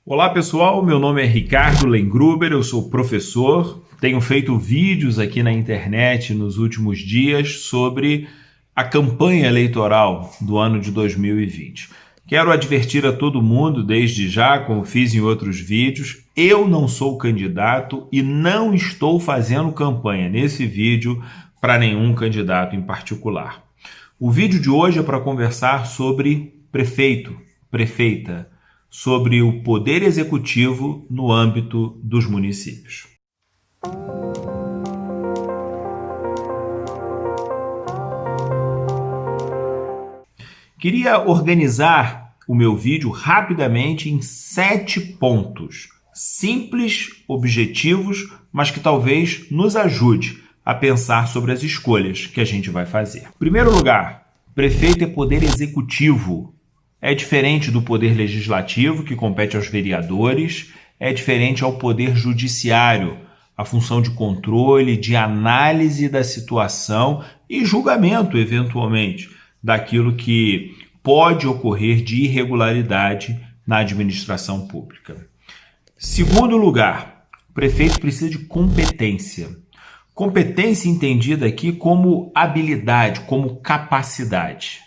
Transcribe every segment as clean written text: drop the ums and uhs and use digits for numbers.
Olá pessoal, meu nome é Ricardo Lengruber, eu sou professor, tenho feito vídeos aqui na internet nos últimos dias sobre a campanha eleitoral do ano de 2020. Quero advertir a todo mundo desde já, como fiz em outros vídeos, eu não sou candidato e não estou fazendo campanha nesse vídeo para nenhum candidato em particular. O vídeo de hoje é para conversar sobre prefeito, prefeita, sobre o poder executivo no âmbito dos municípios. Queria organizar o meu vídeo rapidamente em 7 pontos, simples, objetivos, mas que talvez nos ajude a pensar sobre as escolhas que a gente vai fazer. Em primeiro lugar, prefeito é poder executivo. É diferente do poder legislativo, que compete aos vereadores, é diferente ao poder judiciário, a função de controle, de análise da situação e julgamento, eventualmente, daquilo que pode ocorrer de irregularidade na administração pública. Segundo lugar, o prefeito precisa de competência. Competência entendida aqui como habilidade, como capacidade.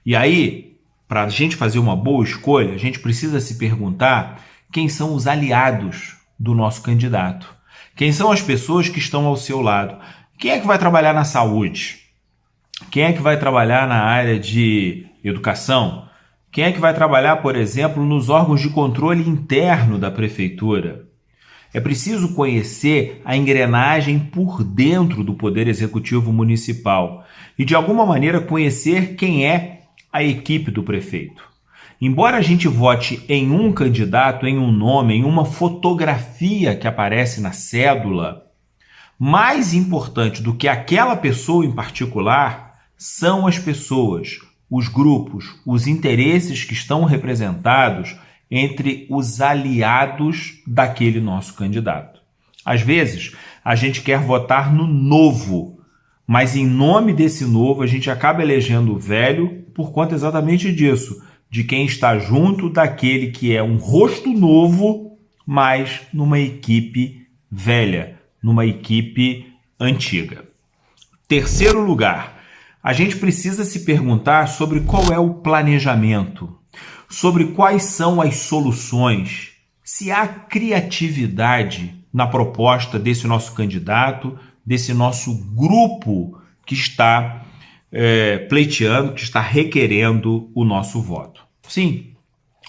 E aí, para a gente fazer uma boa escolha, a gente precisa se perguntar quem são os aliados do nosso candidato. Quem são as pessoas que estão ao seu lado? Quem é que vai trabalhar na saúde? Quem é que vai trabalhar na área de educação? Quem é que vai trabalhar, por exemplo, nos órgãos de controle interno da prefeitura? É preciso conhecer a engrenagem por dentro do Poder Executivo Municipal e, de alguma maneira, conhecer quem é a equipe do prefeito. Embora a gente vote em um candidato, em um nome, em uma fotografia que aparece na cédula, mais importante do que aquela pessoa em particular são as pessoas, os grupos, os interesses que estão representados entre os aliados daquele nosso candidato. Às vezes, a gente quer votar no novo, mas em nome desse novo a gente acaba elegendo o velho por conta exatamente disso, de quem está junto daquele que é um rosto novo, mas numa equipe velha, numa equipe antiga. Terceiro lugar, a gente precisa se perguntar sobre qual é o planejamento, sobre quais são as soluções, se há criatividade na proposta desse nosso candidato, desse nosso grupo que está pleiteando, que está requerendo o nosso voto. Sim,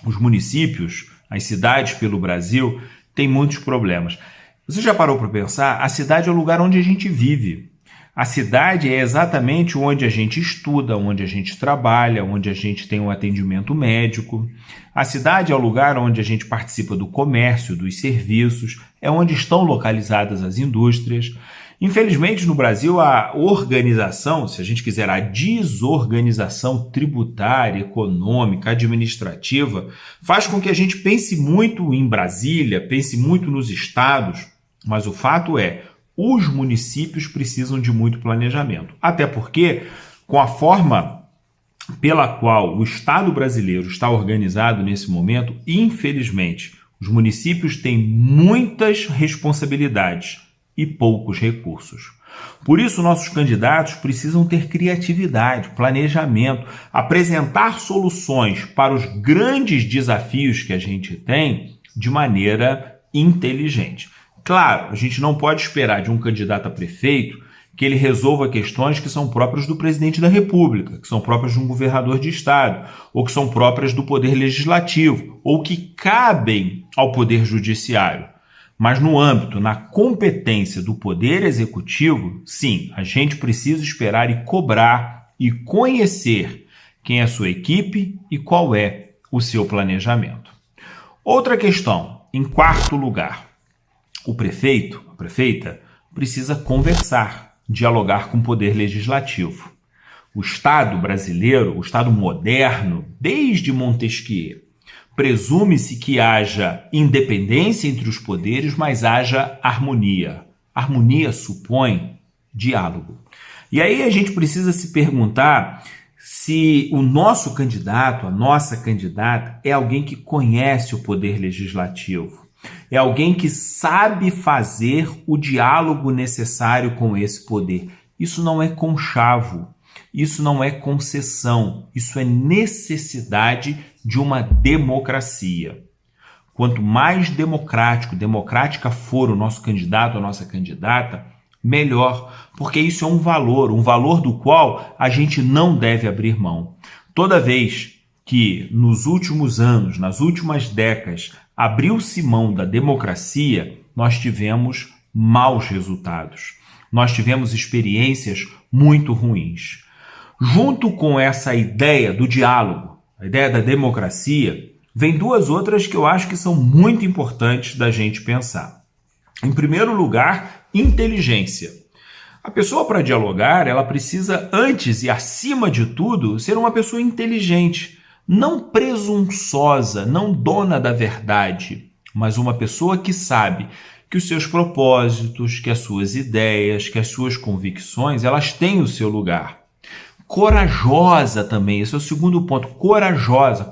os municípios, as cidades pelo Brasil têm muitos problemas. Você já parou para pensar? A cidade é o lugar onde a gente vive. A cidade é exatamente onde a gente estuda, onde a gente trabalha, onde a gente tem um atendimento médico. A cidade é o lugar onde a gente participa do comércio, dos serviços, é onde estão localizadas as indústrias. Infelizmente, no Brasil, a organização, se a gente quiser, a desorganização tributária, econômica, administrativa, faz com que a gente pense muito em Brasília, pense muito nos estados, mas o fato é, os municípios precisam de muito planejamento. Até porque, com a forma pela qual o Estado brasileiro está organizado nesse momento, infelizmente, os municípios têm muitas responsabilidades e poucos recursos. Por isso, nossos candidatos precisam ter criatividade, planejamento, apresentar soluções para os grandes desafios que a gente tem de maneira inteligente. Claro, a gente não pode esperar de um candidato a prefeito que ele resolva questões que são próprias do presidente da República, que são próprias de um governador de estado, ou que são próprias do poder legislativo, ou que cabem ao poder judiciário. Mas no âmbito, na competência do poder executivo, sim, a gente precisa esperar e cobrar e conhecer quem é a sua equipe e qual é o seu planejamento. Outra questão, em quarto lugar, o prefeito, a prefeita, precisa conversar, dialogar com o poder legislativo. O Estado brasileiro, o Estado moderno, desde Montesquieu, presume-se que haja independência entre os poderes, mas haja harmonia. Harmonia supõe diálogo. E aí a gente precisa se perguntar se o nosso candidato, a nossa candidata, é alguém que conhece o poder legislativo, é alguém que sabe fazer o diálogo necessário com esse poder. Isso não é conchavo, isso não é concessão, isso é necessidade de uma democracia. Quanto mais democrática for o nosso candidato ou a nossa candidata, melhor, porque isso é um valor do qual a gente não deve abrir mão. Toda vez que nos últimos anos, nas últimas décadas, abriu-se mão da democracia, nós tivemos maus resultados. Nós tivemos experiências muito ruins. Junto com essa ideia do diálogo, a ideia da democracia, vem duas outras que eu acho que são muito importantes da gente pensar. Em primeiro lugar, inteligência. A pessoa, para dialogar, ela precisa, antes e acima de tudo, ser uma pessoa inteligente, não presunçosa, não dona da verdade, mas uma pessoa que sabe que os seus propósitos, que as suas ideias, que as suas convicções, elas têm o seu lugar. Corajosa também, esse é o segundo ponto, corajosa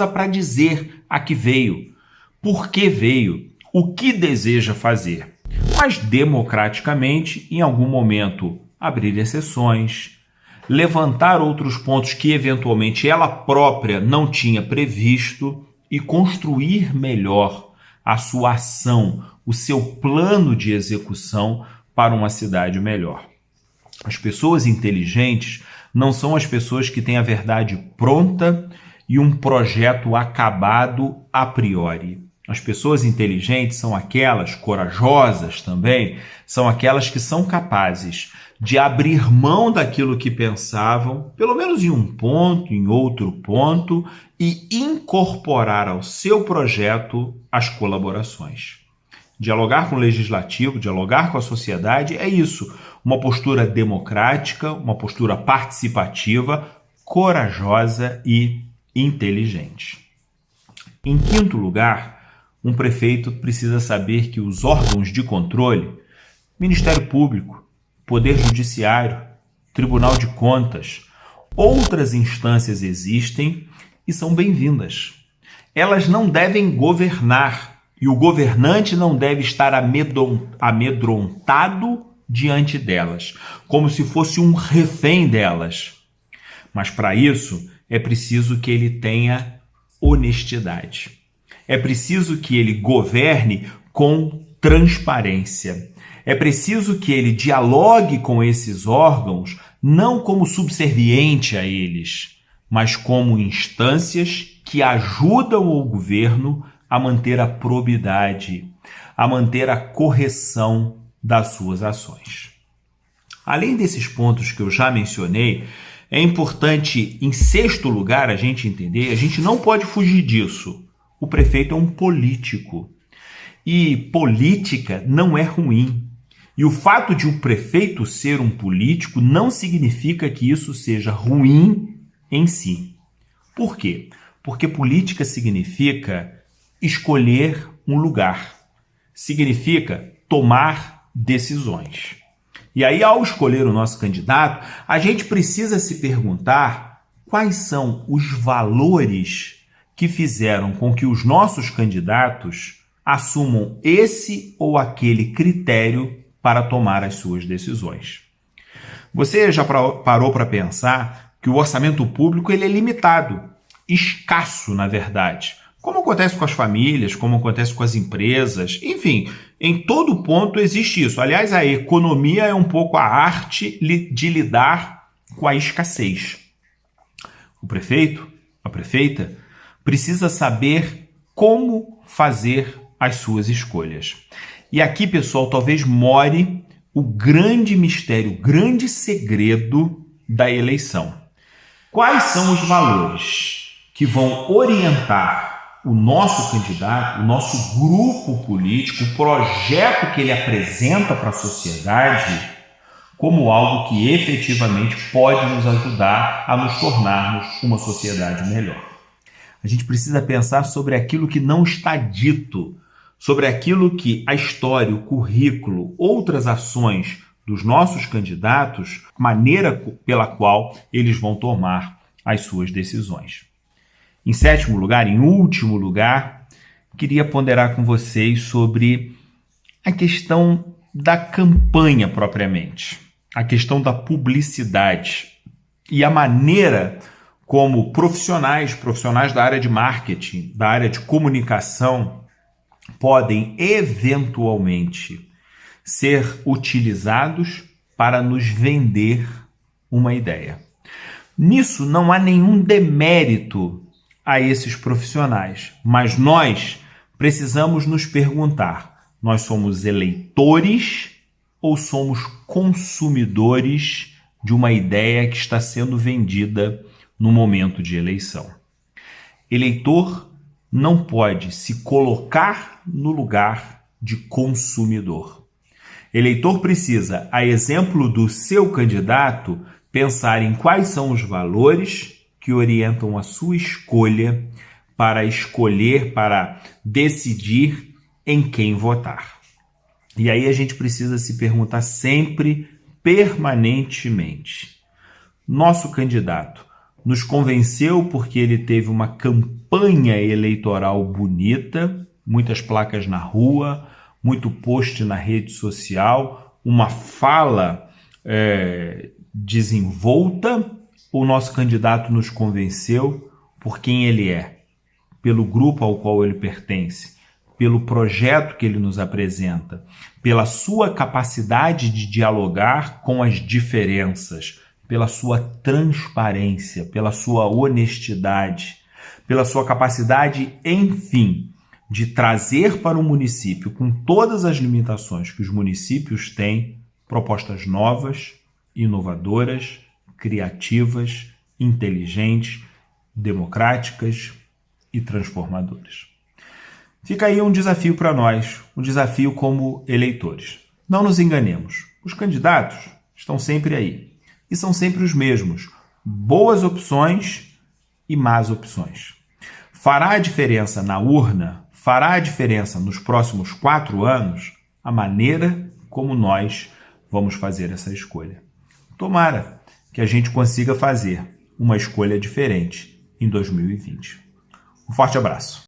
para dizer a que veio, por que veio, o que deseja fazer, mas democraticamente, em algum momento, abrir exceções, levantar outros pontos que eventualmente ela própria não tinha previsto e construir melhor a sua ação, o seu plano de execução para uma cidade melhor. As pessoas inteligentes não são as pessoas que têm a verdade pronta e um projeto acabado a priori. As pessoas inteligentes são aquelas, corajosas também, são aquelas que são capazes de abrir mão daquilo que pensavam, pelo menos em um ponto, em outro ponto, e incorporar ao seu projeto as colaborações. Dialogar com o legislativo, dialogar com a sociedade é isso, uma postura democrática, uma postura participativa, corajosa e inteligente. Em quinto lugar, um prefeito precisa saber que os órgãos de controle, Ministério Público, Poder Judiciário, Tribunal de Contas, outras instâncias existem e são bem-vindas. Elas não devem governar e o governante não deve estar amedrontado diante delas, como se fosse um refém delas. Mas para isso é preciso que ele tenha honestidade. É preciso que ele governe com transparência. É preciso que ele dialogue com esses órgãos não como subserviente a eles, mas como instâncias que ajudam o governo a manter a probidade, a manter a correção das suas ações. Além desses pontos que eu já mencionei, é importante, em sexto lugar, a gente entender, a gente não pode fugir disso. O prefeito é um político. E política não é ruim. E o fato de o prefeito ser um político não significa que isso seja ruim em si. Por quê? Porque política significa escolher um lugar. Significa tomar decisões. E aí, ao escolher o nosso candidato, a gente precisa se perguntar quais são os valores que fizeram com que os nossos candidatos assumam esse ou aquele critério para tomar as suas decisões. Você já parou para pensar que o orçamento público ele é limitado, escasso, na verdade, como acontece com as famílias, como acontece com as empresas, enfim, em todo ponto existe isso. Aliás, a economia é um pouco a arte de lidar com a escassez. O prefeito, a prefeita, precisa saber como fazer as suas escolhas. E aqui, pessoal, talvez more o grande mistério, o grande segredo da eleição. Quais são os valores que vão orientar o nosso candidato, o nosso grupo político, o projeto que ele apresenta para a sociedade como algo que efetivamente pode nos ajudar a nos tornarmos uma sociedade melhor? A gente precisa pensar sobre aquilo que não está dito, sobre aquilo que a história, o currículo, outras ações dos nossos candidatos, a maneira pela qual eles vão tomar as suas decisões. Em sétimo lugar, em último lugar, queria ponderar com vocês sobre a questão da campanha propriamente, a questão da publicidade e a maneira como profissionais da área de marketing, da área de comunicação, podem eventualmente ser utilizados para nos vender uma ideia. Nisso não há nenhum demérito a esses profissionais, mas nós precisamos nos perguntar: nós somos eleitores ou somos consumidores de uma ideia que está sendo vendida no momento de eleição? Eleitor não pode se colocar no lugar de consumidor. Eleitor precisa, a exemplo do seu candidato, pensar em quais são os valores que orientam a sua escolha para escolher, para decidir em quem votar. E aí a gente precisa se perguntar sempre, permanentemente: nosso candidato nos convenceu porque ele teve uma campanha eleitoral bonita, muitas placas na rua, muito post na rede social, uma fala desenvolta? O nosso candidato nos convenceu por quem ele é, pelo grupo ao qual ele pertence, pelo projeto que ele nos apresenta, pela sua capacidade de dialogar com as diferenças, pela sua transparência, pela sua honestidade, pela sua capacidade, enfim, de trazer para o município, com todas as limitações que os municípios têm, propostas novas, inovadoras, criativas, inteligentes, democráticas e transformadoras. Fica aí um desafio para nós, um desafio como eleitores. Não nos enganemos, os candidatos estão sempre aí e são sempre os mesmos, boas opções e más opções. Fará a diferença na urna, fará a diferença nos próximos 4 anos a maneira como nós vamos fazer essa escolha. Tomara que a gente consiga fazer uma escolha diferente em 2020. Um forte abraço.